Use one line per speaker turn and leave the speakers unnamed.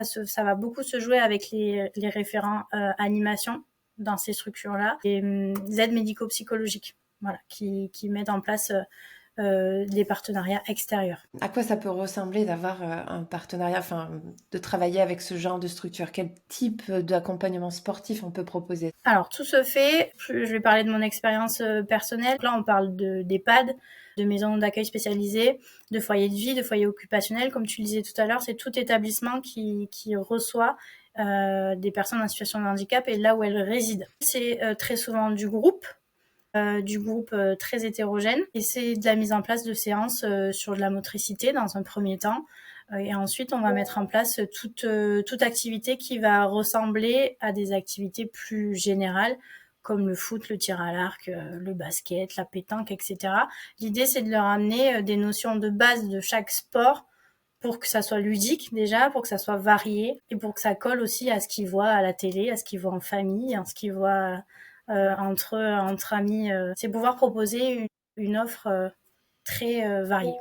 Ça va beaucoup se jouer avec les référents animation dans ces structures-là, et aides médico-psychologiques, voilà, qui mettent en place des partenariats extérieurs.
À quoi ça peut ressembler d'avoir un partenariat, enfin, de travailler avec ce genre de structure? Quel type d'accompagnement sportif on peut proposer?
Alors, tout se fait, je vais parler de mon expérience personnelle. Là, on parle d'EHPAD, de maisons d'accueil spécialisées, de foyers de vie, de foyers occupationnels. Comme tu le disais tout à l'heure, c'est tout établissement qui reçoit des personnes en situation de handicap et là où elles résident. C'est très souvent du groupe très hétérogène, et c'est de la mise en place de séances sur de la motricité dans un premier temps, et ensuite on va mettre en place toute activité qui va ressembler à des activités plus générales comme le foot, le tir à l'arc, le basket, la pétanque, etc. L'idée, c'est de leur amener des notions de base de chaque sport pour que ça soit ludique déjà, pour que ça soit varié et pour que ça colle aussi à ce qu'ils voient à la télé, à ce qu'ils voient en famille, à ce qu'ils voient entre amis. C'est pouvoir proposer une offre très variée.